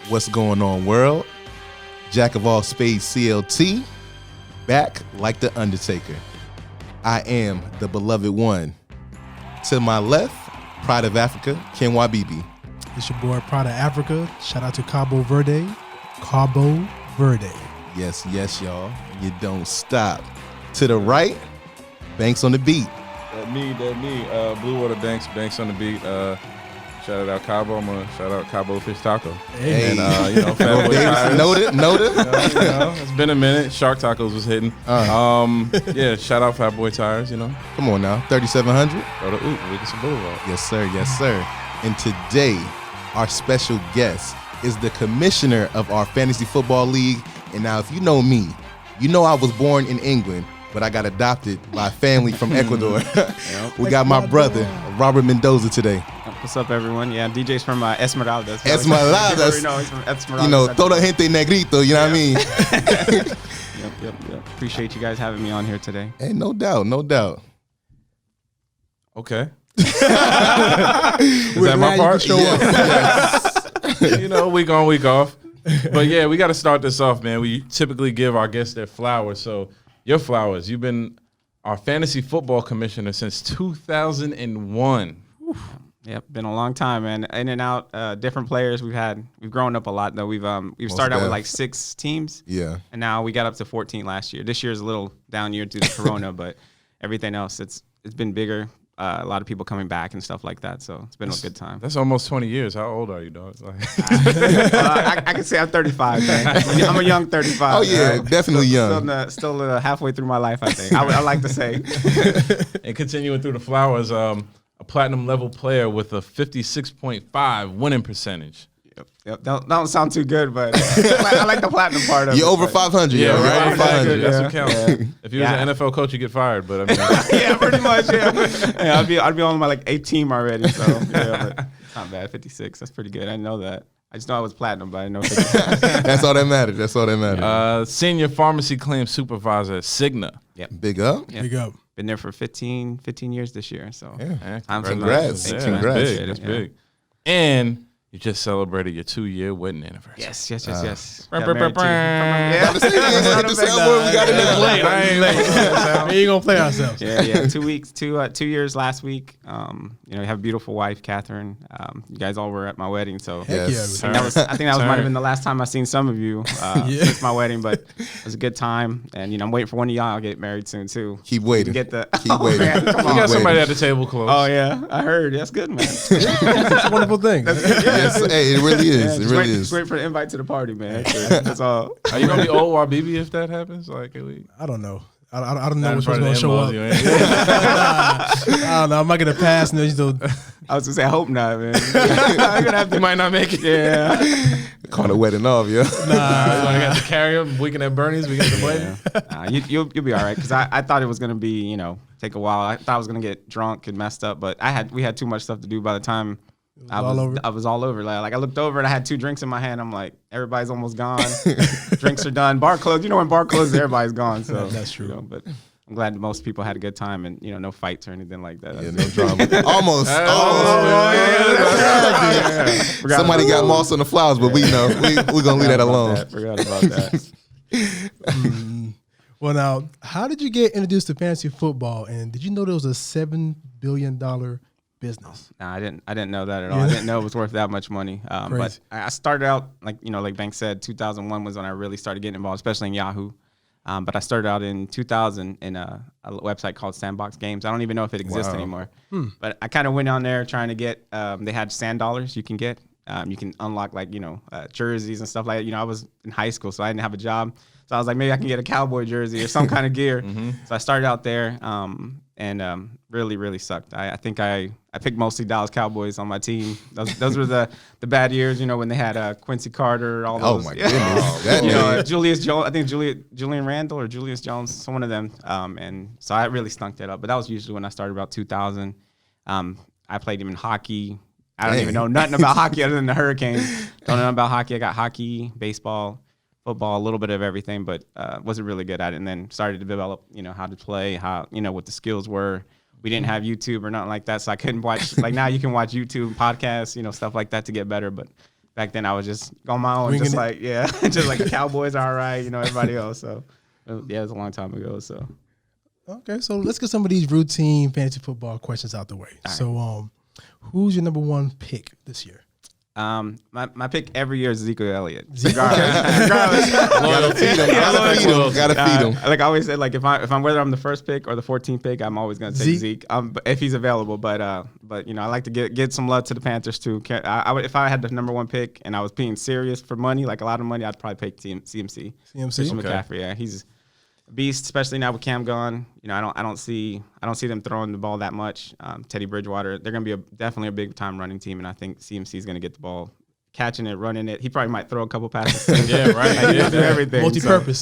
What's going on, world? Jack of all spades CLT, back like the Undertaker. I am the beloved one. To my left, Pride of Africa, Ken Wabibi. It's your boy, Pride of Africa. Shout out to Cabo Verde. Cabo Verde. Yes, y'all. You don't stop. To the right, Banks on the beat. That me. Blue Water Banks on the beat. Shout out Cabo. I'm gonna shout out Cabo Fish Taco. Hey. And Fat Boy Tires. Noted. It's been a minute. Shark Tacos was hitting. Shout out Fat Boy Tires. Come on now, 3700. Go to Wilkinson Boulevard. Yes, sir. And today, our special guest is the commissioner of our fantasy football league. And now, if you know me, you know I was born in England, but I got adopted by a family from Ecuador. We got my brother, Robert Mendoza, today. What's up, everyone? Yeah, DJ's from Esmeraldas. Esmeraldas. He's from Esmeraldas. Toda gente negrito, you know what I mean? Yep. Appreciate you guys having me on here today. Hey, no doubt. Okay. Is that my part? Yes. Week on, week off. But yeah, we got to start this off, man. We typically give our guests their flowers. So your flowers, you've been our fantasy football commissioner since 2001. Yep, been a long time, man. In and out, different players. We've grown up a lot, though. We've started out with like 6 teams. Yeah. And now we got up to 14 last year. This year's a little down year due to Corona, but everything else, it's been bigger. A lot of people coming back and stuff like that. So it's been a good time. That's almost 20 years. How old are you, dog? I can say I'm 35, man. I'm a young 35. Oh, yeah, definitely young. Still halfway through my life, I think. I like to say. And continuing through the flowers, a platinum level player with a 56.5 winning percentage. Yep. Don't sound too good, but I like the platinum part of it. You're over 500, yeah, right? Over 500. That's what counts. Yeah. If you was an NFL coach, you get fired. But I mean, yeah, pretty much. Yeah, I'd be on my 8th team already. So yeah, but it's not bad. 56. That's pretty good. I didn't know that. I just know I was platinum, but I didn't know 56. That's all that matters. Senior Pharmacy Claims Supervisor, Cigna. Yep. Big up. Yep. Big up. Been there for 15 years this year. So Yeah. congrats. Congrats. That's big. And you just celebrated your 2-year wedding anniversary. Yes. Got We married got We ain't gonna play ourselves. Yeah. 2 weeks, 2 years last week. You have a beautiful wife, Catherine. You guys all were at my wedding, so Heck Yes. yeah. I think that might have been the last time I seen some of you since my wedding, but it was a good time. And I'm waiting for one of y'all to get married soon too. Keep waiting. Get the Keep waiting. Man, come We on. got somebody at the table close. Oh yeah, I heard. That's good, man. It's a wonderful thing. Yes, hey, it really is. Yeah, It just really Just is. wait for the invite to the party, man. That's all. Are you gonna be old Wabibi if that happens? Like, I don't know. I don't know not in which front one's of going the to show in-laws, up. you ain't- I don't know. I'm not going to pass. I was gonna say, I hope not, man. I'm gonna have to. You might not make it. Yeah. Call the wedding off, yo. I got to carry him. Weekend at Bernie's. We got the wedding. You'll be all right because I thought it was gonna be take a while. I thought I was gonna get drunk and messed up, but we had too much stuff to do by the time I was all over. Like I looked over and I had 2 drinks in my hand. I'm like, everybody's almost gone. Drinks are done. Bar closed. When bar closes, everybody's gone. So That's true. But I'm glad most people had a good time and no fights or anything like that. Yeah, no drama. Almost. Somebody got moss on the flowers, but we know. We're going to leave that alone. Forgot about that. Well, now, how did you get introduced to fantasy football? And did you know there was a $7 billion business? No, I didn't know that at all. I didn't know it was worth that much money. But Crazy. I started out like Bank said, 2001 was when I really started getting involved, especially in Yahoo. But I started out in 2000 in a website called Sandbox Games. I don't even know if it exists anymore. But I kind of went on there trying to get. They had sand dollars you can get. You can unlock jerseys and stuff like that. I was in high school, so I didn't have a job. So I was like, maybe I can get a Cowboy jersey or some kind of gear. So I started out there and really, really sucked. I think I picked mostly Dallas Cowboys on my team. Those were the bad years, when they had Quincy Carter, all those. Oh, my goodness. Julius Jones, I think Julian Randle or Julius Jones, so one of them. And so I really stunk that up. But that was usually when I started about 2000. I played even hockey. I don't even know nothing about hockey other than the Hurricanes. Don't know about hockey. I got hockey, baseball, football, a little bit of everything, but wasn't really good at it. And then started to develop, how to play, how, what the skills were. We didn't have YouTube or nothing like that, so I couldn't watch. Like now, you can watch YouTube podcasts, stuff like that to get better. But back then I was just on my own, Winging just it. like just like the Cowboys are all right, everybody else. So yeah, it was a long time ago. So Okay, so let's get some of these routine fantasy football questions out the way. So, who's your number one pick this year? my pick every year is Ezekiel Elliott. Regardless. Gotta feed him. Gotta feed him. Like I always said, like if I'm whether I'm the first pick or the 14th pick, I'm always gonna take Zeke if he's available. But I like to get some love to the Panthers too. If I had the number one pick and I was being serious for money, like a lot of money, I'd probably pick CMC. Christian McCaffrey. Yeah, he's a beast, especially now with Cam gone. I don't see them throwing the ball that much. Teddy Bridgewater, they're gonna be definitely a big time running team, and I think CMC is gonna get the ball, catching it, running it. He probably might throw a couple passes. Yeah, right. He do everything. Multi-purpose.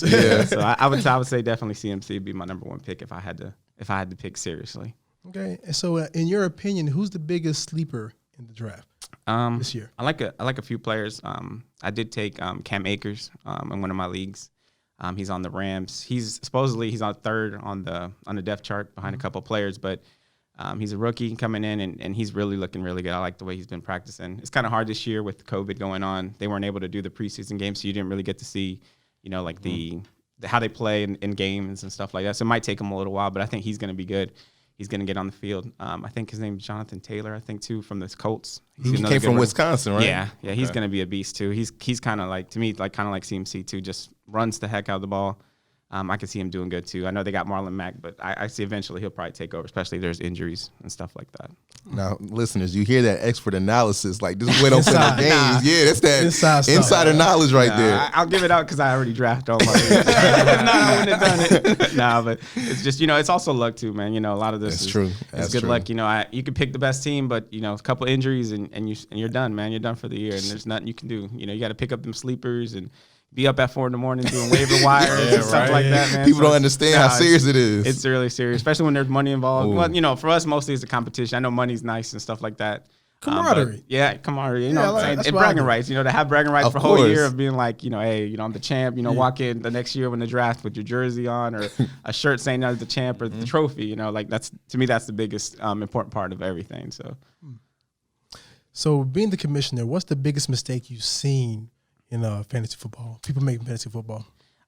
So I would say definitely CMC would be my number one pick if I had to pick seriously. Okay, so in your opinion, who's the biggest sleeper in the draft this year? I like a few players. I did take Cam Akers in one of my leagues. He's on the Rams. He's on third on the depth chart behind a couple of players, but he's a rookie coming in, and he's really looking really good. I like the way he's been practicing. It's kind of hard this year with COVID going on. They weren't able to do the preseason games, so you didn't really get to see, like the how they play in games and stuff like that. So it might take him a little while, but I think he's going to be good. He's going to get on the field. I think his name is Jonathan Taylor, too, from the Colts. He came from Wisconsin, right? Yeah, he's going to be a beast, too. He's kind of like, to me, like kind of like CMC, too, just runs the heck out of the ball. I can see him doing good, too. I know they got Marlon Mack, but I see eventually he'll probably take over, especially if there's injuries and stuff like that. Now, listeners, you hear that expert analysis. Like, this is way don't play the games. Yeah, that's that insider knowledge right there. I'll give it out because I already drafted all my leagues. If not, I wouldn't have done it. But it's just, it's also luck, too, man. A lot of this is true. It's good luck. You can pick the best team, but, a couple injuries and you're done, man. You're done for the year, and there's nothing you can do. You got to pick up them sleepers and be up at 4 a.m. doing waiver wires and stuff like that, man. People don't understand how serious it is. It's really serious, especially when there's money involved. Ooh. Well, for us, mostly it's a competition. I know money's nice and stuff like that. Camaraderie. Camaraderie. What I'm saying? And bragging rights. To have bragging rights for a whole year of being like, hey, I'm the champ. Walk in the next year when the draft with your jersey on or a shirt saying I'm the champ or the trophy. That's to me that's the biggest important part of everything. So being the commissioner, what's the biggest mistake you've seen in fantasy football? People making fantasy football.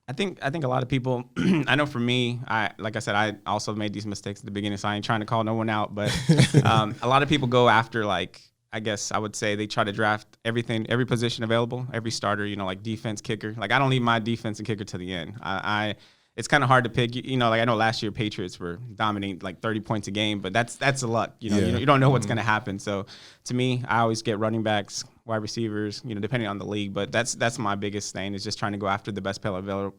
I think a lot of people. I know for me, like I said, I also made these mistakes at the beginning, so I ain't trying to call no one out. But a lot of people go after I guess I would say they try to draft every position available, every starter. Like defense, kicker. Like I don't leave my defense and kicker to the end. It's kind of hard to pick. Like I know last year Patriots were dominating like 30 points a game, but that's a luck. You don't know what's going to happen. So to me, I always get running backs, wide receivers, depending on the league. But that's my biggest thing is just trying to go after the best player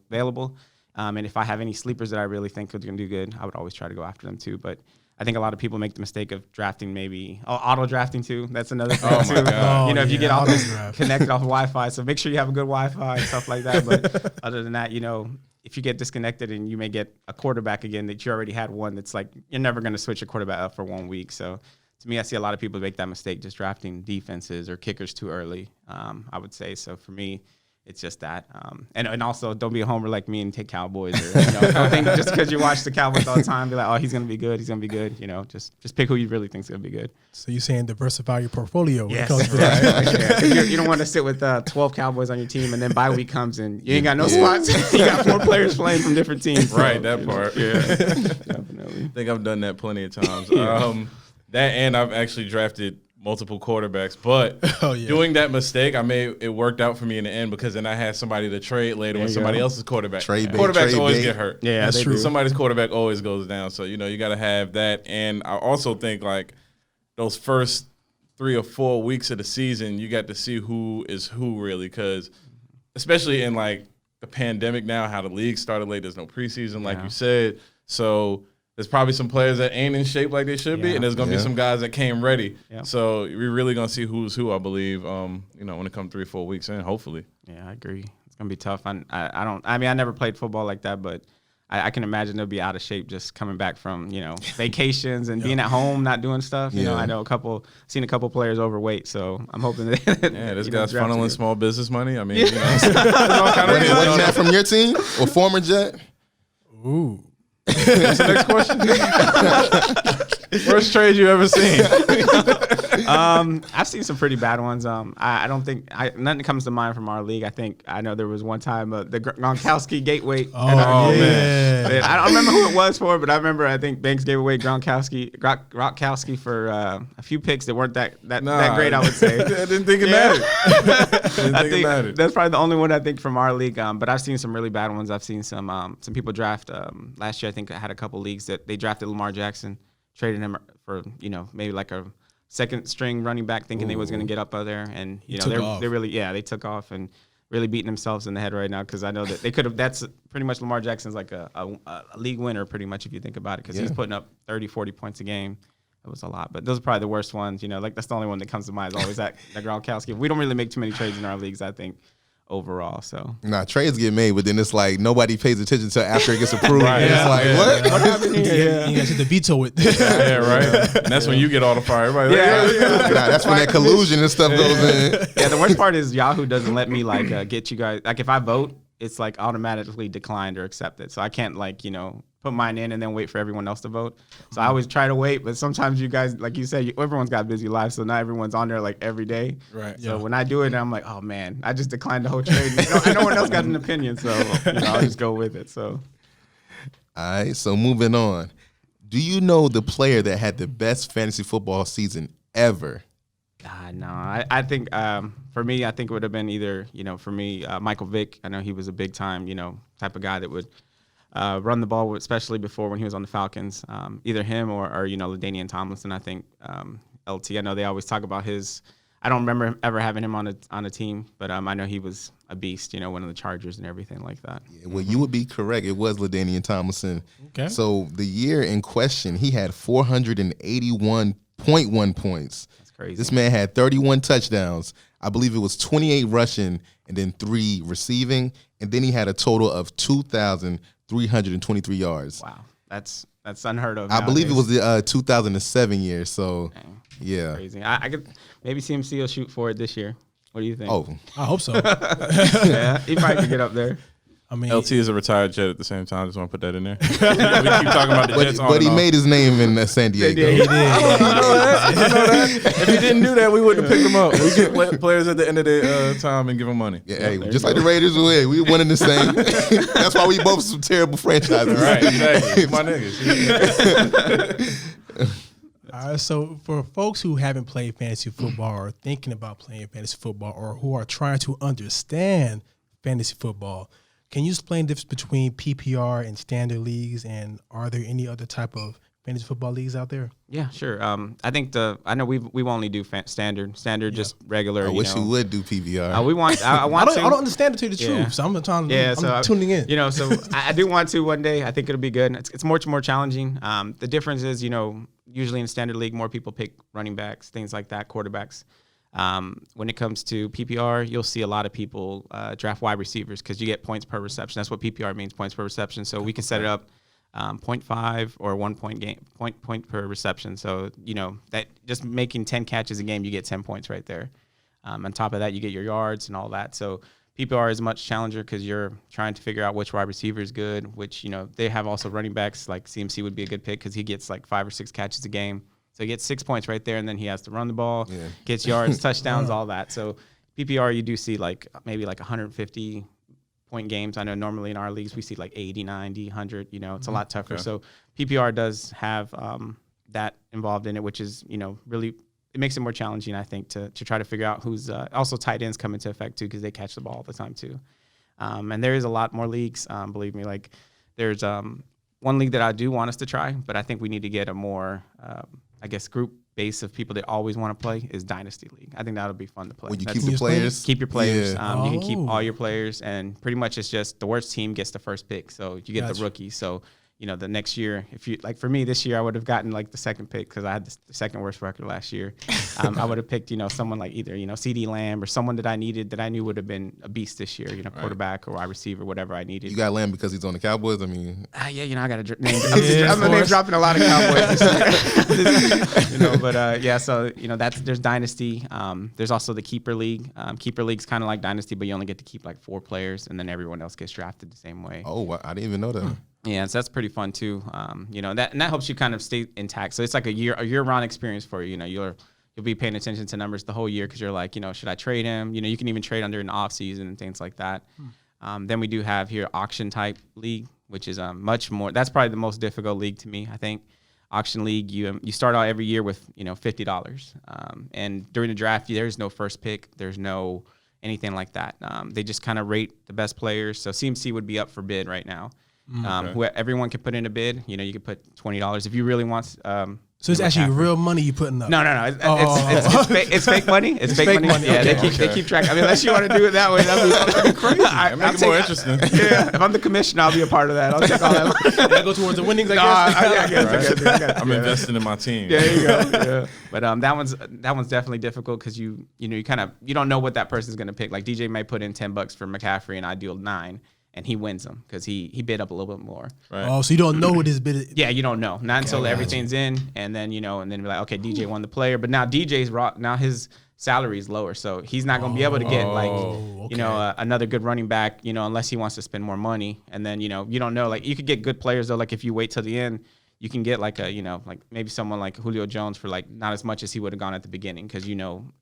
available. And if I have any sleepers that I really think are going to do good, I would always try to go after them too. But I think a lot of people make the mistake of drafting auto drafting too. That's another thing too. My God. If you get all those connected off of Wi-Fi, so make sure you have a good Wi-Fi and stuff like that. But other than that, if you get disconnected and you may get a quarterback again that you already had one that's like you're never going to switch your quarterback up for 1 week. So to me, I see a lot of people make that mistake just drafting defenses or kickers too early. I would say so. For me, it's just that. And also don't be a homer like me and take Cowboys or don't think just because you watch the Cowboys all the time, be like, oh, he's gonna be good. He's gonna be good. Just pick who you really think is gonna be good. So you're saying diversify your portfolio. Yes, right. You don't want to sit with 12 Cowboys on your team and then bye week comes and you ain't got no spots. You got 4 players playing from different teams. Right, that part. Yeah, definitely. I think I've done that plenty of times. That and I've actually drafted multiple quarterbacks, but doing that mistake, it worked out for me in the end because then I had somebody to trade later when somebody else's quarterbacks always get hurt. Yeah, that's true. Somebody's quarterback always goes down. So, you got to have that. And I also think like those first 3 or 4 weeks of the season, you got to see who is who really, because especially in like the pandemic now, how the league started late, there's no preseason, like you said. So there's probably some players that ain't in shape like they should be, and there's going to be some guys that came ready. Yeah. So we're really going to see who's who, I believe, when it comes 3 or 4 weeks in, hopefully. Yeah, I agree. It's going to be tough. I never played football like that, but I can imagine they'll be out of shape just coming back from, vacations and being at home, not doing stuff. I know seen a couple players overweight, so I'm hoping that. This guy's funneling small business money. I mean, Wasn't that from your team or former Jet? Ooh. What's the next question? Worst trade you ever seen? I've seen some pretty bad ones. I don't think nothing comes to mind from our league. I know there was one time the Gronkowski gateway. Oh, man. I don't remember who it was for, but I remember I think Banks gave away Gronkowski for a few picks that weren't that great. I would say. I didn't think it mattered. I think that's probably the only one I think from our league. But I've seen some really bad ones. I've seen some people draft last year. I think I had a couple leagues that they drafted Lamar Jackson, traded him for maybe like a second string running back, thinking they was going to get up there, and they're really they took off and really beating themselves in the head right now because I know that they could have. That's pretty much Lamar Jackson's like a league winner pretty much if you think about it because he's putting up 30, 40 points a game. It was a lot, but those are probably the worst ones. Like that's the only one that comes to mind is always that Gronkowski. We don't really make too many trades in our leagues, I think. Overall, so trades get made, but then it's like nobody pays attention until after it gets approved. Right. And it's like, what? What happened here? You guys have to veto it. Yeah, right. And that's when you get all the fire. Everybody That's when that collusion and stuff goes in. Yeah, the worst part is Yahoo doesn't let me get you guys. Like if I vote, it's like automatically declined or accepted. So I can't put mine in and then wait for everyone else to vote. So I always try to wait, but sometimes you guys, like you said, everyone's got busy lives, so not everyone's on there like every day. Right. So when I do it, I'm like, oh man, I just declined the whole trade. No one else got an opinion, so I'll just go with it. So. All right, so moving on. Do you know the player that had the best fantasy football season ever? No, I think for me, I think it would have been either, for me, Michael Vick. I know he was a big time, type of guy that would run the ball, especially before when he was on the Falcons. Either him or LaDainian Tomlinson. I think LT. I know they always talk about his. I don't remember ever having him on a team, but I know he was a beast. One of the Chargers and everything like that. Yeah, well, you would be correct. It was LaDainian Tomlinson. Okay. So the year in question, he had 481.1 points. That's crazy. This man had 31 touchdowns. I believe it was 28 rushing and then 3 receiving, and then he had a total of 2,323 yards. Wow, that's unheard of. I believe it nowadays. was the 2007 year. So, yeah. Crazy. I could maybe CMC will shoot for it this year. What do you think? Oh, I hope so. Yeah, he probably could get up there. I mean, LT is a retired Jet at the same time. Just want to put that in there. We keep talking about the Jets on but and he off. made his name in San Diego. he did. I know that. If he didn't do that, we wouldn't have picked him up. We get players at the end of their time and give them money. Yeah, hey, just like the Raiders, we one and the same. That's why we both some terrible franchises. Right, exactly. My niggas. All right, so for folks who haven't played fantasy football or thinking about playing fantasy football or who are trying to understand fantasy football, can you explain the difference between PPR and standard leagues, and are there any other type of fantasy football leagues out there? Yeah, sure. I think I know we only do standard, just regular. I wish you would do PVR. I want I to. don't understand it to the Yeah. truth, so I'm trying. Yeah, I'm tuning in. So I do want to one day. I think it'll be good. It's much more challenging. The difference is, usually in standard league, more people pick running backs, things like that, quarterbacks. When it comes to PPR, you'll see a lot of people draft wide receivers because you get points per reception. That's what PPR means, points per reception. So we can set it up 0.5 or 1 point per reception. So that just making 10 catches a game, you get 10 points right there. On top of that, you get your yards and all that. So PPR is much challenger because you're trying to figure out which wide receiver is good. Which they have also running backs like CMC would be a good pick because he gets like 5 or 6 catches a game. So he gets 6 points right there, and then he has to run the ball, gets yards, touchdowns, all that. So PPR, you do see maybe 150-point games. I know normally in our leagues we see 80, 90, 100. It's a lot tougher. Okay. So PPR does have that involved in it, which is really it makes it more challenging, I think, to try to figure out who's also tight ends come into effect too because they catch the ball all the time too. And there is a lot more leagues. Believe me, there's one league that I do want us to try, but I think we need to get a more group base of people that always want to play is Dynasty League. I think that'll be fun to play. Would you keep the players? Keep your players. Yeah. You can keep all your players, and pretty much it's just the worst team gets the first pick. So you get the rookie. So the next year, if you for me this year, I would have gotten the second pick because I had the second worst record last year. I would have picked someone either CD Lamb or someone that I needed that I knew would have been a beast this year. Quarterback or wide receiver, whatever I needed. You got Lamb because he's on the Cowboys. I mean, I got to name. I'm name dropping a lot of Cowboys this year. So there's Dynasty. There's also the Keeper League. Keeper League's kind of like Dynasty, but you only get to keep 4 players, and then everyone else gets drafted the same way. Oh, I didn't even know that. Yeah, so that's pretty fun too. That helps you kind of stay intact. So it's like a year-round experience for you. You'll be paying attention to numbers the whole year because you're like, should I trade him? You can even trade under an off season and things like that. Then we do have here auction type league, which is much more. That's probably the most difficult league to me, I think. Auction league, you start out every year with $50, and during the draft there's no first pick, there's no anything like that. They just kind of rate the best players. So CMC would be up for bid right now. Everyone can put in a bid. You could put $20 if you really want. So it's actually real money you putting up. No. It's fake money. It's fake money. Yeah, okay. They keep track. I mean, unless you want to do it that way, that'd be crazy. That makes it more interesting. Yeah, if I'm the commissioner, I'll be a part of that. I'll check all that. That go towards the winnings, I guess. I guess. I'm investing in my team. There you go. Yeah. But that one's definitely difficult because you don't know what that person's gonna pick. Like DJ might put in $10 for McCaffrey and I deal 9. And he wins them because he bid up a little bit more. Right. Oh, so you don't know what his bid is? Yeah, you don't know. Not until everything's in, and then and then be like, okay, DJ won the player, but now DJ's raw. Now his salary is lower, so he's not going to be able to get another good running back, unless he wants to spend more money. And then you don't know. Like you could get good players though. Like if you wait till the end, you can get like like maybe someone like Julio Jones for like not as much as he would have gone at the beginning because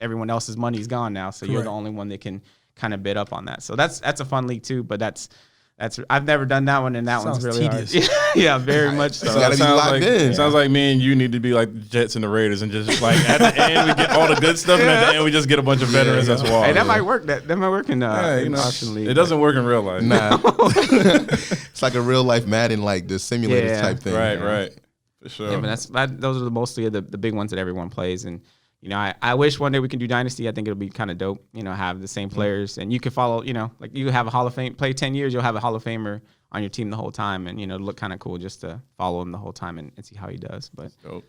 everyone else's money's gone now, so you're the only one that can kind of bid up on that. So that's a fun league too, but that's I've never done that one, and that one's really tedious. hard. Yeah, very much so. So gotta be locked in. Sounds like me and you need to be like the Jets and the Raiders, and just like at the end we get all the good stuff, and at the end we just get a bunch of veterans that's wall. Hey, that might work. That might work in auction league. It doesn't work in real life. Nah. It's like a real life Madden, like the simulators type thing. Right. For sure. Yeah, but those are mostly the big ones that everyone plays, and I wish one day we can do Dynasty. I think it'll be kind of dope, have the same players, and you can follow, like you have a Hall of Fame, play 10 years, you'll have a Hall of Famer on your team the whole time, and look kind of cool just to follow him the whole time and see how he does. But dope.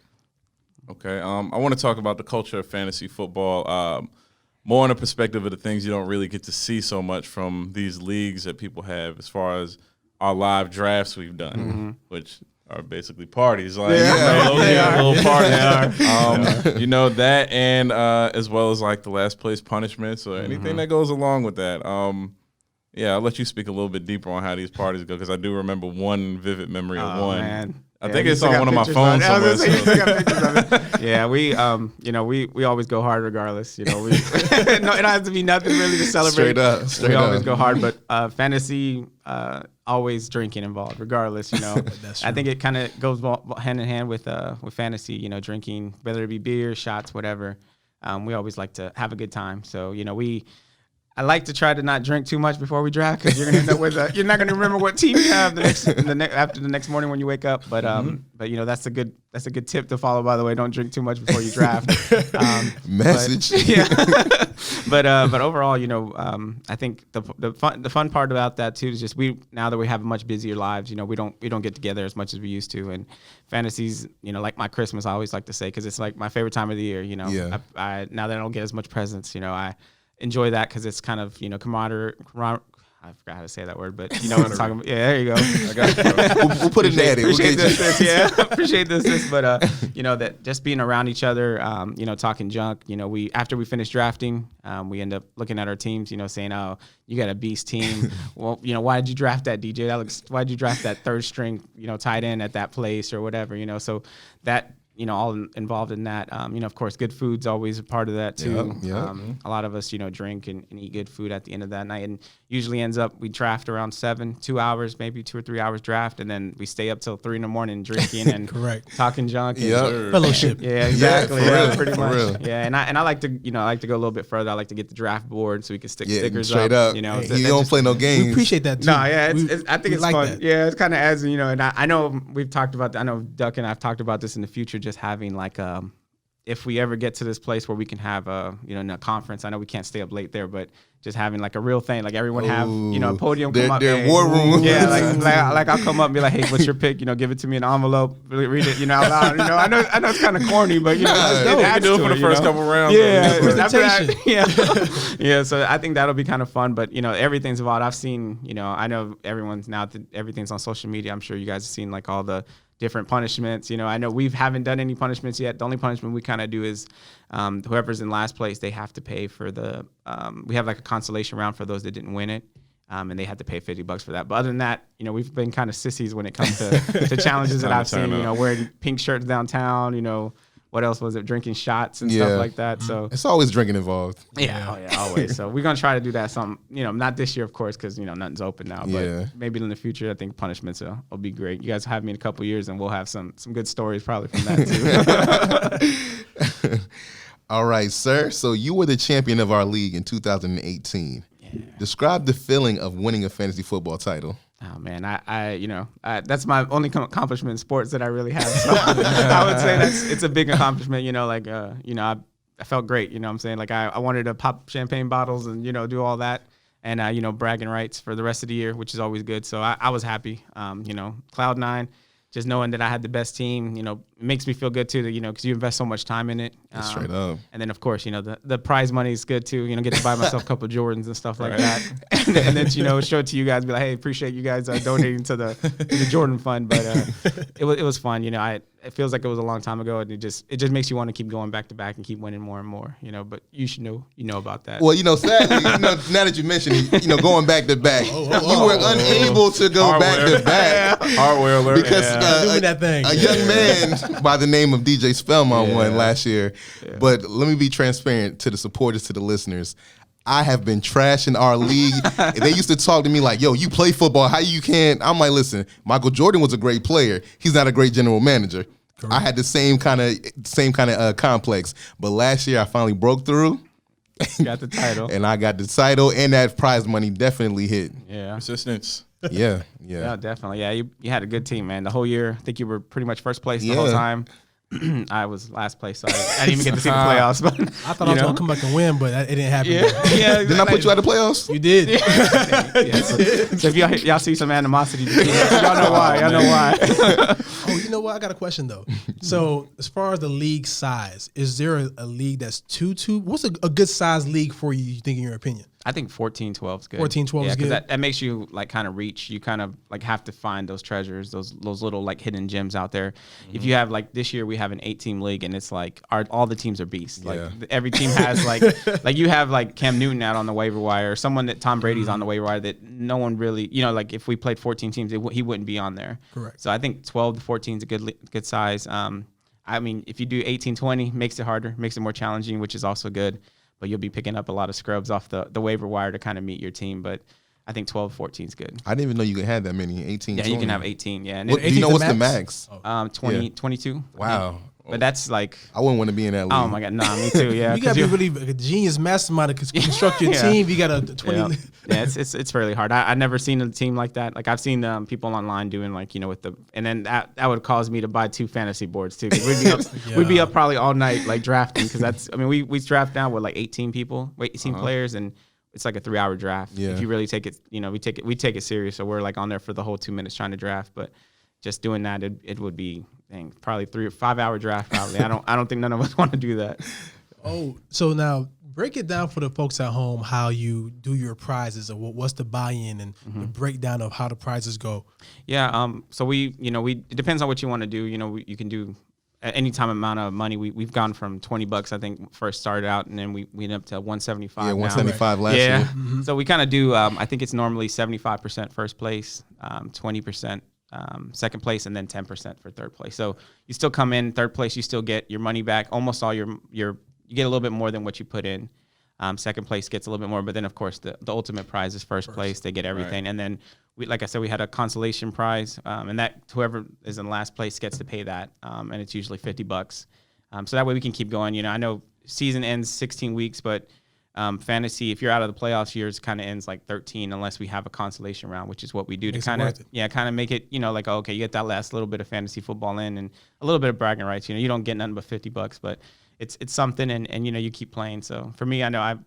Okay, I want to talk about the culture of fantasy football, more in the perspective of the things you don't really get to see so much from these leagues that people have, as far as our live drafts we've done, which are basically parties. Like little parties. That, and as well as like the last place punishments or anything that goes along with that. I'll let you speak a little bit deeper on how these parties go, because I do remember one vivid memory of one. Man. I think it's on one of my phones somewhere. Yeah, we always go hard regardless. It don't have to be nothing really to celebrate. Straight we up. always go hard, but fantasy, always drinking involved regardless. That's true. I think it kind of goes hand in hand with fantasy. Drinking, whether it be beer, shots, whatever. We always like to have a good time. So I like to try to not drink too much before we draft, because you're gonna end up with you're not gonna remember what team you have after the next morning when you wake up. But that's a good tip to follow. By the way, don't drink too much before you draft. Message. But overall, I think the fun part about that too is just now that we have much busier lives, we don't get together as much as we used to, and fantasies, like my Christmas, I always like to say, because it's like my favorite time of the year. I now that I don't get as much presents, I enjoy that because it's kind of camaraderie. I forgot how to say that word, but you know what I'm talking about. Yeah, there you go. I got you. We'll put it in there. Appreciate this. Yeah, appreciate this. But that just being around each other, talking junk. After we finish drafting, we end up looking at our teams. Saying, "Oh, you got a beast team. Well, why did you draft that DJ? Why did you draft that third string, tight end at that place or whatever? So that." All involved in that. Of course, good food's always a part of that too. A lot of us, drink and eat good food at the end of that night, and usually ends up we draft around 2 hours, maybe 2 or 3 hours draft, and then we stay up till 3 a.m. drinking and talking junk. And Fellowship. Yeah, exactly. Yeah, pretty much. real. Yeah, and I like to, go a little bit further. I like to get the draft board so we can stick stickers straight up. You don't play no games. We appreciate that too. No, yeah, I think it's like fun. that. Yeah, it's kind of adds, and I know we've talked about that. I know Duck and I've talked about this in the future, just having like if we ever get to this place where we can have a conference. I know we can't stay up late there, but just having like a real thing, like everyone have a podium come up. Their war room. Yeah, like I'll come up and be like, hey, what's your pick? Give it to me in an envelope, read it, out loud. I know it's kind of corny, but it adds do it to for the first couple rounds. Yeah, after that, yeah. So I think that'll be kind of fun. But everything's involved. I've seen, I know everyone's now everything's on social media. I'm sure you guys have seen like all the different punishments. I know we haven't done any punishments yet. The only punishment we kind of do is whoever's in last place, they have to pay for we have like a consolation round for those that didn't win it. and they had to pay $50 for that. But other than that, we've been kind of sissies when it comes to challenges that I've seen. Wearing pink shirts downtown. What else was it? Drinking shots and stuff like that. So it's always drinking involved. Yeah, always. So we're gonna try to do that. Not this year, of course, because nothing's open now. But maybe in the future, I think punishments will be great. You guys will have me in a couple years, and we'll have some good stories probably from that too. All right, sir. So you were the champion of our league in 2018. Yeah. Describe the feeling of winning a fantasy football title. Oh man, that's my only accomplishment in sports that I really have. So I would say it's a big accomplishment. I felt great. You know what I'm saying? Like I wanted to pop champagne bottles and do all that, and bragging rights for the rest of the year, which is always good. So I was happy. Cloud 9. Just knowing that I had the best team, it makes me feel good too. That because you invest so much time in it. Straight up. And then of course, the prize money is good too. Get to buy myself a couple of Jordans and stuff like that. And then show it to you guys, be like, hey, appreciate you guys donating to the Jordan fund. But it was fun. It feels like it was a long time ago, and it just makes you want to keep going back to back and keep winning more and more. But you should know about that. Well, sadly, now that you mentioned it, going back to back, you were unable to go back to back. Hardware alert. Because doing that thing. A young man by the name of DJ Spellman won last year. Yeah. But let me be transparent to the supporters, to the listeners. I have been trashing our league. They used to talk to me like, yo, you play football. How you can't? I'm like, listen, Michael Jordan was a great player. He's not a great general manager. Correct. I had the same kind of complex. But last year I finally broke through. Got the title. And I got the title, and that prize money definitely hit. Yeah. Persistence. Yeah. Yeah, definitely. Yeah, you had a good team, man. The whole year, I think you were pretty much first place the whole time. I was last place, so I didn't even get to see the playoffs. But I thought I was going to come back and win, but it didn't happen. Yeah. Didn't I put you at the playoffs? You did. So if y'all see some animosity, y'all know why. Y'all know why. Oh, you know what? I got a question, though. So as far as the league size, is there a league that's 2-2? What's a good size league for you think, in your opinion? I think 14-12 is good. 14-12 is good. That makes you kind of reach. You kind of have to find those treasures, those little hidden gems out there. Mm-hmm. If you have this year we have an 8-team league, and it's all the teams are beasts. Every team has you have Cam Newton out on the waiver wire, or someone that Tom Brady's on the waiver wire that no one really if we played 14 teams, he wouldn't be on there. Correct. So I think 12 to 14 is a good size. If you do 18-20, makes it harder, makes it more challenging, which is also good. But you'll be picking up a lot of scrubs off the waiver wire to kind of meet your team. But I think 12-14 is good. I didn't even know you could have that many, 18, Yeah, 20. you can have 18, yeah. And do you know what's the max? 22. Wow. But that's I wouldn't want to be in that league. Oh, my God. Nah, me too, yeah. You got to be really a genius mastermind to construct your team. You got a 20. Yeah, it's fairly hard. I've never seen a team like that. I've seen people online doing with the, and then that would cause me to buy 2 fantasy boards too. 'Cause we'd be up probably all night drafting, because we draft now with 18 people, 18 players, and it's a 3-hour draft. Yeah. If you really take it, we take it serious. So we're on there for the whole 2 minutes trying to draft. But just doing that, it would be probably 3 or 5 hour draft. Probably. I don't think none of us want to do that. Oh, so now break it down for the folks at home how you do your prizes, or what's the buy-in and the breakdown of how the prizes go. Yeah. So it depends on what you want to do. You can do at any time amount of money. We've gone from $20, I think, first started out, and then we went up to $175. Yeah, $175 last year. Mm-hmm. So we kind of do. I think it's normally 75% first place, 20%. Second place, and then 10% for third place. So you still come in third place, you still get your money back. Almost all you get a little bit more than what you put in. Second place gets a little bit more, but then of course the ultimate prize is first place. They get everything, right. And then like I said, we had a consolation prize, and that whoever is in last place gets to pay that, and it's usually $50. So that way we can keep going. I know season ends 16 weeks, but fantasy, if you're out of the playoffs, yours kind of ends 13 unless we have a consolation round, which is what we do to kind of make it, okay, you get that last little bit of fantasy football in and a little bit of bragging rights. You don't get nothing but $50, but it's something, and you keep playing. So for me, I know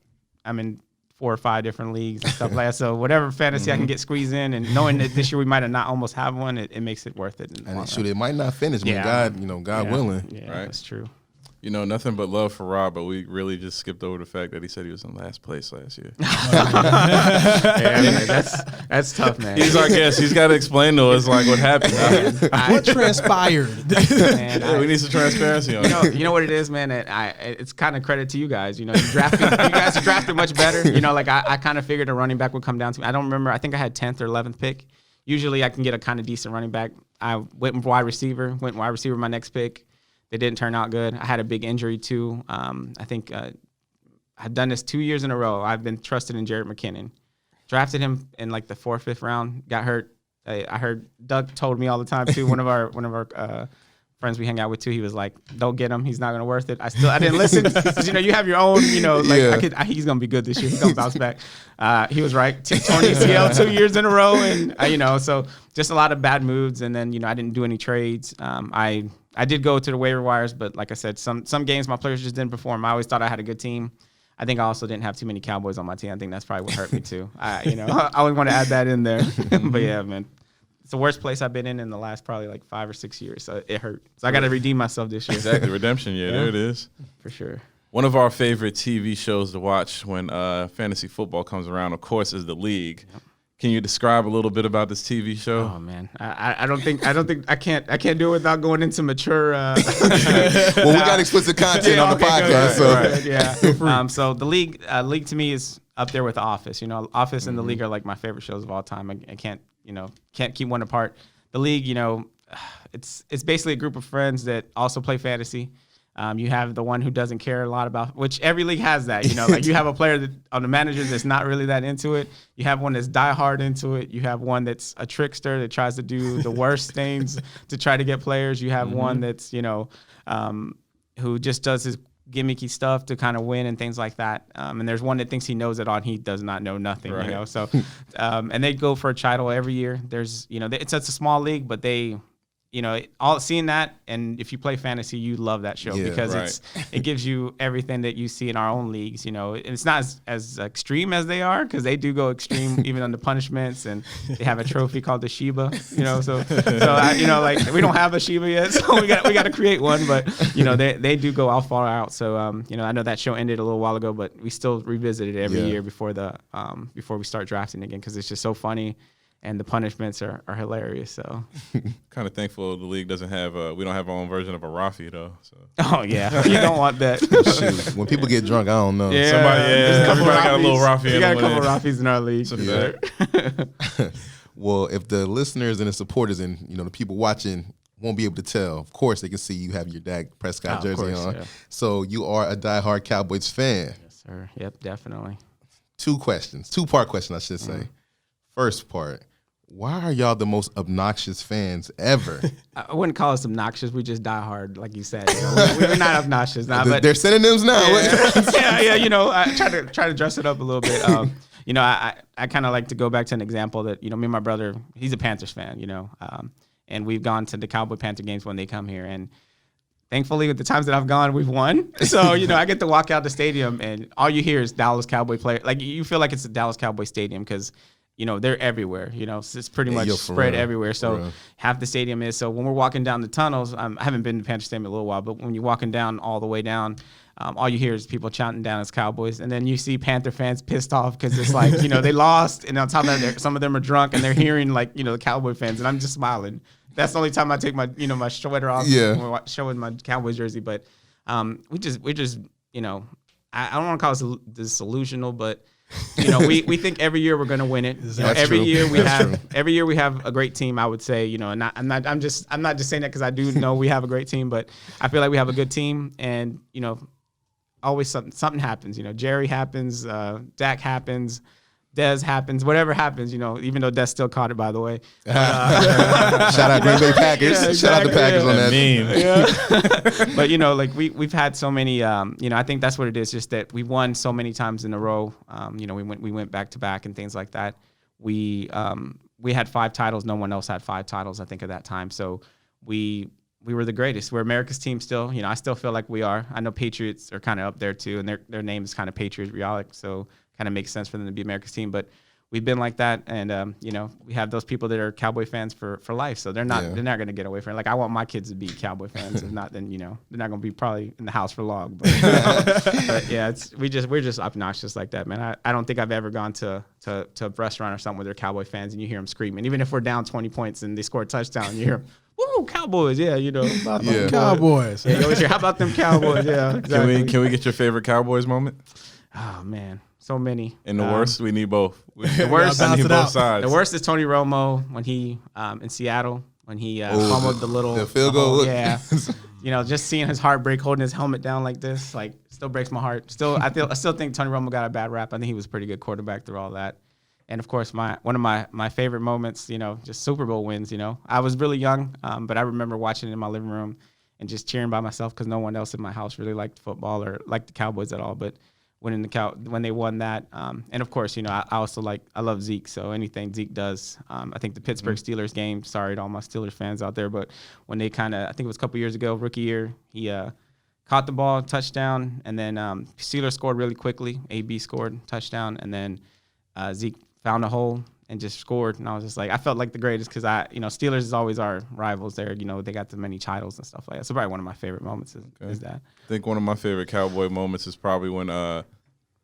I'm in 4 or 5 different leagues and stuff like that. So whatever fantasy I can get squeezed in, and knowing that this year we might have not almost have one, it makes it worth it. And it might not finish, but God willing. Yeah, right? That's true. You know, nothing but love for Rob, but we really just skipped over the fact that he said he was in last place last year. Yeah, man, that's tough, man. He's our guest. He's got to explain to us like what happened. What transpired? Yeah, we need some transparency on it. You know what it is, man. It's kind of credit to you guys. You know, you guys drafted much better. You know, like I kind of figured a running back would come down to me. I don't remember. I think I had 10th or 11th pick. Usually I can get a kind of decent running back. I went wide receiver my next pick. They didn't turn out good. I had a big injury too. I think I've done this 2 years in a row. I've been trusted in Jared McKinnon. Drafted him in like the 4th, 5th round. Got hurt. I heard Doug told me all the time too. One of our friends we hang out with too. He was like, "Don't get him. He's not gonna worth it." I didn't listen because you have your own. He's gonna be good this year. He's gonna bounce back. He was right. Torn ACL 2 years in a row, and so just a lot of bad moves. And then I didn't do any trades. I did go to the waiver wires, but like I said, some games my players just didn't perform. I always thought I had a good team. I think I also didn't have too many Cowboys on my team. I think that's probably what hurt me too. I always want to add that in there. But yeah, man, it's the worst place I've been in the last probably like 5 or 6 years. So it hurt. So I got to redeem myself this year. Exactly, redemption year. Yeah. There it is. For sure. One of our favorite TV shows to watch when fantasy football comes around, of course, is The League. Yep. Can you describe a little bit about this TV show? Oh man, I don't think I can't do it without going into mature. Well, we got explicit content on the podcast, so the League to me is up there with The Office. Office and The League are like my favorite shows of all time. I can't keep one apart. The League, it's basically a group of friends that also play fantasy. You have the one who doesn't care a lot about, which every league has that, like you have a player on the manager that's not really that into it. You have one that's diehard into it. You have one that's a trickster that tries to do the worst things to try to get players. You have one that's, who just does his gimmicky stuff to kind of win and things like that. And there's one that thinks he knows it all and he does not know nothing, right. So, and they go for a title every year. There's, it's a small league, but they, all seeing that, and if you play fantasy, you love that show because it gives you everything that you see in our own leagues. It's not as extreme as they are because they do go extreme even on the punishments, and they have a trophy called the Sheba. So we don't have a Sheba yet, so we got to create one. But they do go all far out. So I know that show ended a little while ago, but we still revisit it every year before we start drafting again because it's just so funny. And the punishments are hilarious. So, kind of thankful the league doesn't have we don't have our own version of a Rafi though. So. Oh yeah, you don't want that. Shoot. When people get drunk, I don't know. Yeah, everybody got a little Rafi. We got a couple of Rafis in our league. Well, if the listeners and the supporters and the people watching won't be able to tell, of course they can see you have your Dak Prescott jersey on. Yeah. So you are a diehard Cowboys fan. Yes, sir. Yep, definitely. Two-part question, I should say. First part. Why are y'all the most obnoxious fans ever? I wouldn't call us obnoxious. We just die hard, like you said. We're not obnoxious now. But they're synonyms now. I try to dress it up a little bit. I kind of like to go back to an example that me and my brother. He's a Panthers fan. And we've gone to the Cowboy Panther games when they come here, and thankfully, with the times that I've gone, we've won. So, I get to walk out the stadium, and all you hear is Dallas Cowboy players. Like you feel like it's a Dallas Cowboy stadium because. They're everywhere, it's pretty much spread everywhere. So half the stadium is. So when we're walking down the tunnels, I haven't been to Panther Stadium in a little while, but when you're walking down all the way down, all you hear is people chanting down as Cowboys. And then you see Panther fans pissed off because it's like, they lost. And on top of that, some of them are drunk and they're hearing the Cowboy fans. And I'm just smiling. That's the only time I take my, my sweater off when we're showing my Cowboys jersey. But we're just, I don't want to call it disillusional, but we think every year we're going to win it. Every year we have a great team. I would say, and I'm not just saying that because I do know we have a great team, but I feel like we have a good team, and always something happens. Jerry happens, Dak happens, Dez happens, whatever happens. Even though Dez still caught it, by the way. Shout out Green Bay Packers. Yeah, exactly, shout out the Packers on that meme. But we've had so many. I think that's what it is. Just that we won so many times in a row. We went back to back and things like that. We had 5 titles. No one else had 5 titles, I think, at that time. So we were the greatest. We're America's team still. I still feel like we are. I know Patriots are kind of up there too, and their name is kind of Patriot Realic. So kind of makes sense for them to be America's team. But we've been like that, and you know, we have those people that are Cowboy fans for life, so they're not going to get away from it. Like, I want my kids to be Cowboy fans. If not, then, you know, they're not going to be probably in the house for long. But yeah, we're just obnoxious like that, man. I don't think I've ever gone to a restaurant or something where they're Cowboy fans and you hear them screaming. Even if we're down 20 points and they score a touchdown, you hear them, woo, Cowboys, yeah, you know, about them Cowboys. Yeah, you always hear, how about them Cowboys? Yeah, exactly. Can we get your favorite Cowboys moment? Oh man, so many. And the worst, we need both. The worst, I need both sides. The worst is Tony Romo when he in Seattle when he fumbled the field goal. Yeah, you know, just seeing his heart break, holding his helmet down like this, like still breaks my heart. I still think Tony Romo got a bad rap. I think he was a pretty good quarterback through all that. And of course, one of my favorite moments, you know, just Super Bowl wins. You know, I was really young, but I remember watching it in my living room and just cheering by myself because no one else in my house really liked football or liked the Cowboys at all. But when they won that, and of course, you know, I love Zeke. So anything Zeke does, I think the Pittsburgh Steelers game. Sorry to all my Steelers fans out there, but when they I think it was a couple years ago, rookie year, he caught the ball, touchdown, and then Steelers scored really quickly. AB scored, touchdown, and then Zeke found a hole and just scored. And I was just like, I felt like the greatest because Steelers is always our rivals there. You know, they got the many titles and stuff like that. So probably one of my favorite moments is that. I think one of my favorite Cowboy moments is probably when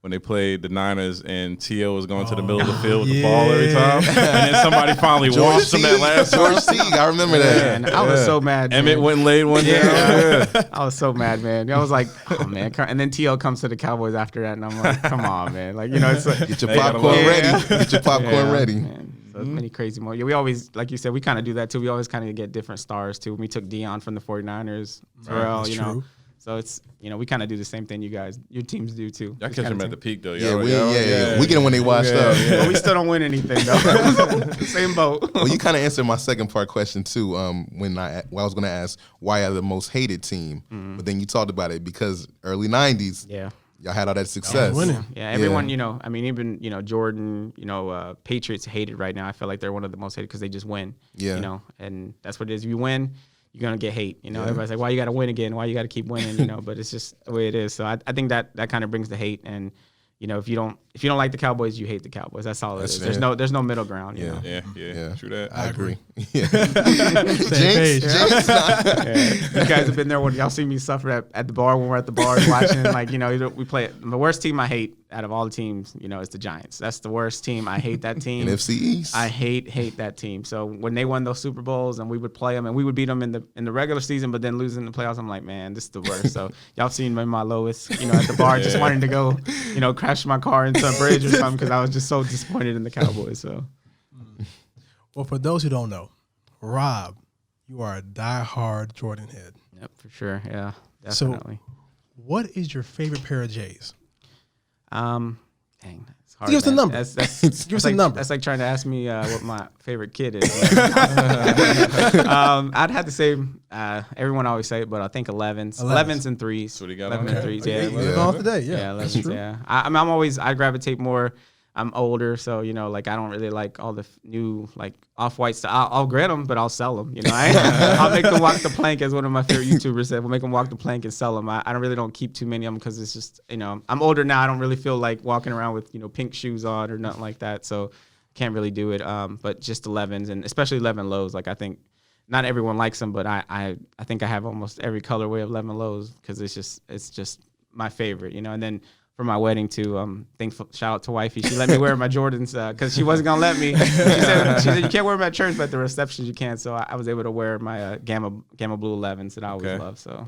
they played the Niners and T.O. was going to the middle of the field with the ball every time. And then somebody finally washed him that last George Teague, I remember that. Man, I was so mad. Emmett went and laid one down. I was so mad, man. I was like, oh, man. And then T.O. comes to the Cowboys after that, and I'm like, come on, man. Like, you know, it's like. Get your popcorn ready. Get your popcorn ready. Man. So many crazy moments. Yeah, we always, like you said, we kind of do that, too. We always kind of get different stars, too. We took Deion from the 49ers, Terrell, you know. So it's, you know, we kind of do the same thing your teams do too. Y'all catch them at the peak though. Yeah, we get them when they washed up. Yeah. But we still don't win anything though. Same boat. Well, you kind of answered my second part question too. When I was going to ask why are the most hated team, but then you talked about it because early '90s. Yeah. Y'all had all that success. Yeah, everyone, you know, I mean, even, you know, Jordan, you know, Patriots hated right now. I feel like they're one of the most hated because they just win. Yeah. You know, and that's what it is. If you win, you're going to get hate. You know, everybody's like, why you got to win again? Why you got to keep winning? You know, but it's just the way it is. So I think that kind of brings the hate. And, you know, if you don't like the Cowboys, you hate the Cowboys. That's all it is. There's no middle ground. You know? Yeah. True that. I agree. Jinx. You guys have been there when y'all see me suffer at the bar when we're at the bar watching. Like, you know, we play it. The worst team I hate out of all the teams, you know, is the Giants. That's the worst team. I hate that team. NFC East. I hate that team. So when they won those Super Bowls and we would play them and we would beat them in the regular season, but then losing the playoffs, I'm like, man, this is the worst. So y'all seen me in my lowest, you know, at the bar, just wanting to go, you know, crash my car into a bridge or something because I was just so disappointed in the Cowboys. So, well, for those who don't know, Rob, you are a diehard Jordan head. Yep, for sure. Yeah, definitely. So, what is your favorite pair of J's? Dang, it's hard. Give us a number. Give us a number. That's like trying to ask me what my favorite kid is. I'd have to say everyone always say it, but I think 11s and 3s. That's what he got 11 on and there. 3s. Yeah, Live off today. Yeah, 11s. Yeah, I gravitate more. I'm older, so, you know, like I don't really like all the new like off-white stuff. I'll grant them, but I'll sell them. You know, I'll make them walk the plank, as one of my favorite YouTubers said. We'll make them walk the plank and sell them. I don't keep too many of them because it's just, you know, I'm older now. I don't really feel like walking around with, you know, pink shoes on or nothing like that. So can't really do it. But just 11s and especially 11 lows. Like I think not everyone likes them, but I think I have almost every colorway of 11 lows because it's just my favorite. You know, and then. For my wedding too, shout out to wifey. She let me wear my Jordans because she wasn't gonna let me. She said you can't wear them at church, but at the reception you can. So I was able to wear my gamma blue 11s that I always love. So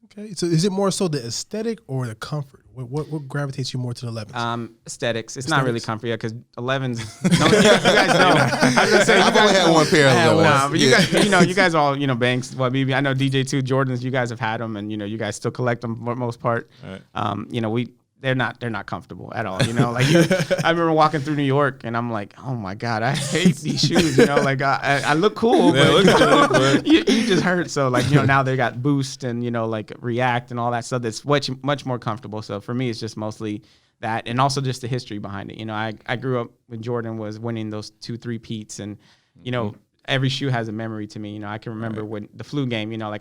okay, so is it more so the aesthetic or the comfort? What gravitates you more to the 11s? Aesthetics. It's not really comfort yet because 11s. No, you guys know. I was gonna say I've only had one pair of 11s. But you guys, you guys all, Banks. Well, maybe I know DJ too. Jordans. You guys have had them, and you guys still collect them for the most part. Right. They're not comfortable at all. I remember walking through New York and I'm like, oh my God, I hate these shoes. I look cool, but you just hurt. So now they got Boost and React and all that stuff that's much more comfortable. So for me, it's just mostly that, and also just the history behind it. I grew up when Jordan was winning those 2-3-peats, and every shoe has a memory to me. I can remember when the flu game. I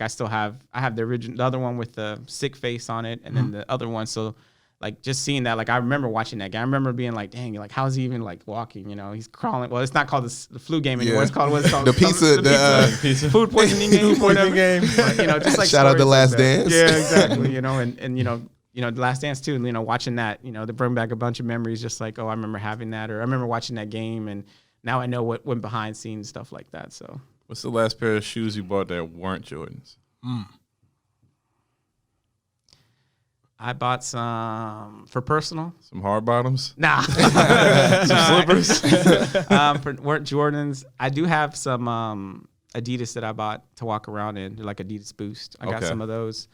have the original, the other one with the sick face on it, and then the other one. So like just seeing that, like I remember watching that game. I remember being like, dang, like how's he even like walking? You know, he's crawling. Well, it's not called the flu game anymore. It's called what's called the pizza food poisoning game. Game. But, you know, just like shout out to Last Dance. Yeah, exactly. You know, and you know, the Last Dance too. You know, watching that, you know, to bring back a bunch of memories. Just like, oh, I remember having that, or I remember watching that game, and now I know what went behind scenes, stuff like that. So, what's the last pair of shoes you bought that weren't Jordans? I bought some for personal. Some hard bottoms? Nah. Some slippers? Weren't Jordans. I do have some Adidas that I bought to walk around in, like Adidas Boost. I got some of those.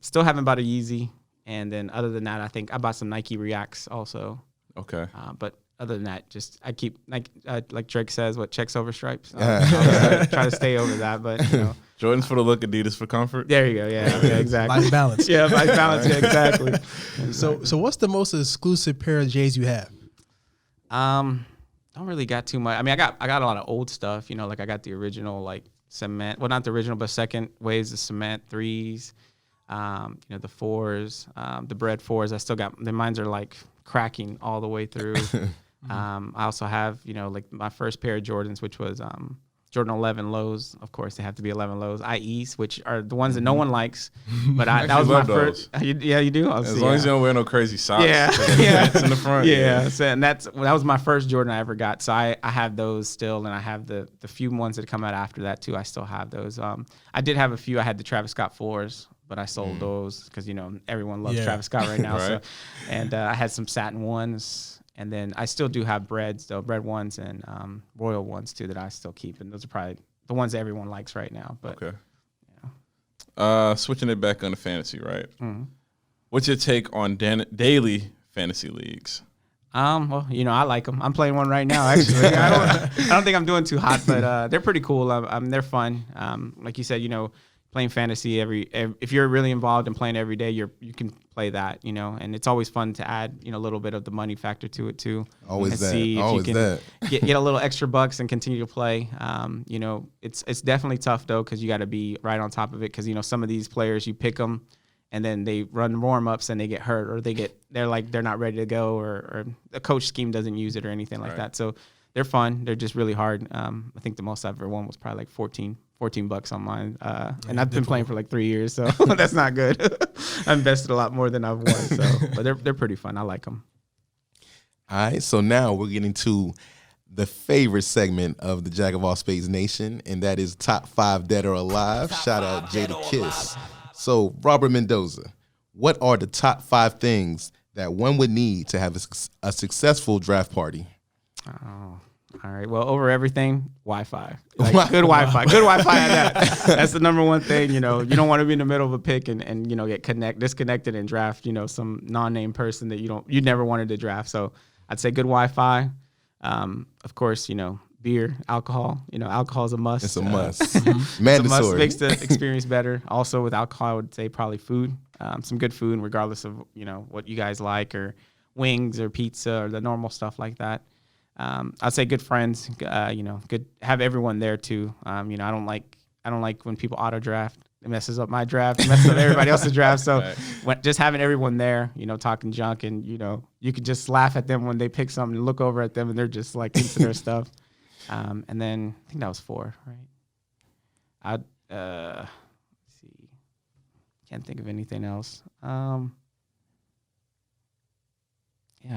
Still haven't bought a Yeezy. And then other than that, I think I bought some Nike Reacts also. Okay. But other than that, just I keep, like Drake says, checks over stripes. I'll try to stay over that, but, you know. Jordans for the look, Adidas for comfort. There you go. Yeah, exactly. Life balance. Yeah, life balance. Yeah, exactly. So what's the most exclusive pair of J's you have? Don't really got too much. I mean, I got a lot of old stuff. You know, like I got the original like cement. Well, not the original, but second waves of cement 3s. You know, the 4s, the bread 4s. I still got. The mines are like cracking all the way through. I also have, you know, like my first pair of Jordans, which was Jordan 11 lows. Of course, they have to be 11 lows. IEs, which are the ones that no one likes. But that was my first. You do? As long as you don't wear no crazy socks. Yeah. It's in the front. Yeah. So, and that was my first Jordan I ever got. So I have those still, and I have the few ones that come out after that too. I still have those. I did have a few. I had the Travis Scott 4s, but I sold those because, you know, everyone loves Travis Scott right now. Right. So, and I had some satin ones. And then I still do have bread 1s and royal ones too that I still keep, and those are probably the ones that everyone likes right now. But okay, yeah. Switching it back on to fantasy, right? Mm-hmm. What's your take on daily fantasy leagues? Well, you know, I like them. I'm playing one right now, actually. I don't think I'm doing too hot, but they're pretty cool. They're fun. Like you said, you know, playing fantasy if you're really involved in playing every day, you can play that, you know, and it's always fun to add, you know, a little bit of the money factor to it too. Always and that. See if always you can that. get a little extra bucks and continue to play. You know, it's definitely tough though, because you got to be right on top of it. Because, you know, some of these players, you pick them and then they run warm-ups and they get hurt, or they're not ready to go, or the coach scheme doesn't use it or anything like that. So they're fun. They're just really hard. I think the most I've ever won was probably like $14 on mine. And I've been playing for like 3 years, so that's not good. I invested a lot more than I've won, so but they're pretty fun. I like them. All right, so now we're getting to the favorite segment of the Jack of All Spades Nation, and that is Top 5 Dead or Alive. Shout out Jada Kiss. So, Robert Mendoza, what are the top 5 things that one would need to have a successful draft party? Oh, all right. Well, over everything, Wi-Fi. Like, good Wi-Fi. Good Wi-Fi at that. That's the number one thing. You know, you don't want to be in the middle of a pick and you know, get disconnected and draft, you know, some non-name person that you never wanted to draft. So I'd say good Wi-Fi. Of course, you know, beer, alcohol. You know, alcohol is a must. It's a must. Mandatory. It's a must. Makes the experience better. Also, with alcohol, I would say probably food. Some good food, regardless of, you know, what you guys like, or wings or pizza or the normal stuff like that. I'd say good friends. You know, good, have everyone there too. You know, I don't like when people auto draft. It messes up my draft. It messes up everybody else's draft. So just having everyone there, you know, talking junk, and, you know, you could just laugh at them when they pick something and look over at them and they're just like into their stuff. And then I think that was 4, right? Let's see. Can't think of anything else. Yeah,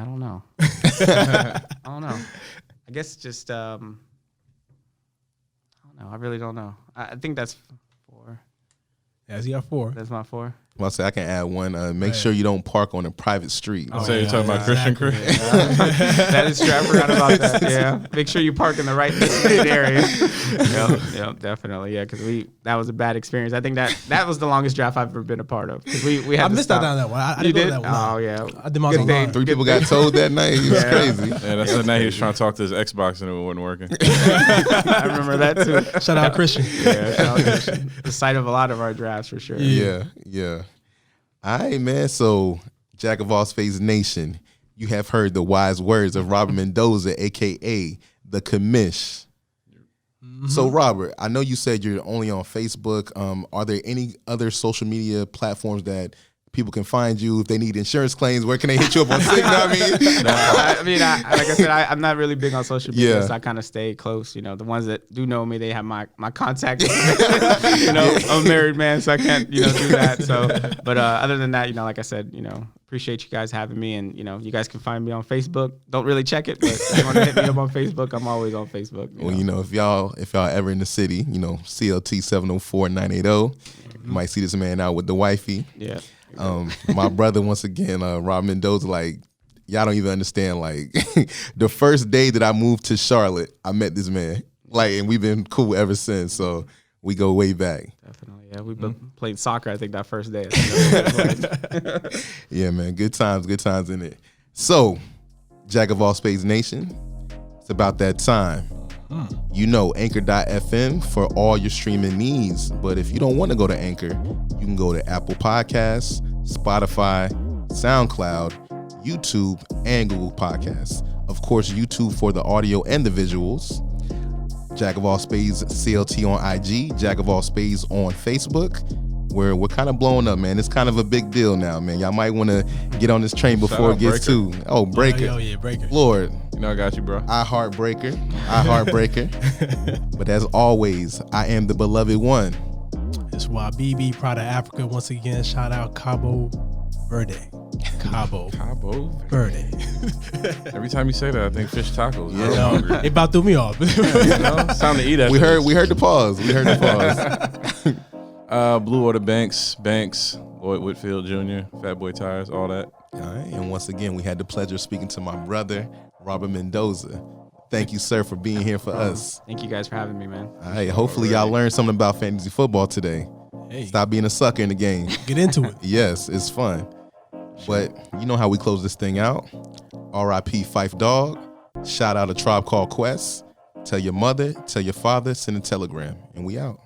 I don't know. I don't know. I guess just I don't know. I really don't know. I think that's 4. Yeah, he got 4. That's my 4. Well, I can add one. Make sure you don't park on a private street. So you're talking about Christian. That is true. I forgot about that. Yeah. Make sure you park in the right designated area. Yep, definitely. Yeah, because that was a bad experience. I think that was the longest draft I've ever been a part of. Because we had I missed out on that one. I didn't go to that one. Oh, yeah. I did my own. 3 people got told that night. It was crazy. Yeah, that's the night he was trying to talk to his Xbox and it wasn't working. I remember that too. Shout out Christian. Yeah, shout out Christian. The site of a lot of our drafts for sure. Yeah. All right, man. So, Jack of All Spades Nation, you have heard the wise words of Robert Mendoza, a.k.a. the Commish. Mm-hmm. So, Robert, I know you said you're only on Facebook. Are there any other social media platforms that people can find you. If they need insurance claims, where can they hit you up on Signal? Like I said, I'm not really big on social media, Yeah. so I kind of stay close. The ones that do know me, they have my contact. I'm a married man, so I can't, do that. So, but other than that, like I said, appreciate you guys having me, and you guys can find me on Facebook. Don't really check it, but if you want to hit me up on Facebook, I'm always on Facebook. Well, if y'all ever in the city, CLT 704-980, you might see this man out with the wifey. Yeah. My brother, once again, Robert Mendoza, like, y'all don't even understand. Like, the first day that I moved to Charlotte, I met this man. Like, and we've been cool ever since. So we go way back. Definitely. Yeah, we played soccer, I think, that first day. Yeah, man. Good times in it. So, Jack of All Spades Nation, it's about that time. Anchor.fm for all your streaming needs. But if you don't want to go to Anchor, you can go to Apple Podcasts, Spotify, SoundCloud, YouTube, and Google Podcasts. Of course, YouTube for the audio and the visuals. Jack of All Spades CLT on IG, Jack of All Spades on Facebook. We're kind of blowing up, man. It's kind of a big deal now, man. Y'all might want to get on this train before it gets too. Oh, Breaker. Yeah, Breaker. Lord. I got you, bro. I heart Breaker. But as always, I am the beloved one. It's YBB, Pride of Africa. Once again, shout out Cabo Verde. Cabo Verde. Every time you say that, I think fish tacos. Yeah. It about threw me off. It's time to eat that. We heard the pause. Blue Order Banks, Lloyd Whitfield Jr., Fat Boy Tires, all that. All right. And once again, we had the pleasure of speaking to my brother, Robert Mendoza. Thank you, sir, for being here for us. Thank you guys for having me, man. All right. Hopefully y'all learned something about fantasy football today. Hey, Stop being a sucker in the game. get into it. Yes, it's fun. But you know how we close this thing out. R.I.P. Fife Dog. Shout out a Tribe Called Quest. Tell your mother, tell your father, send a telegram. And we out.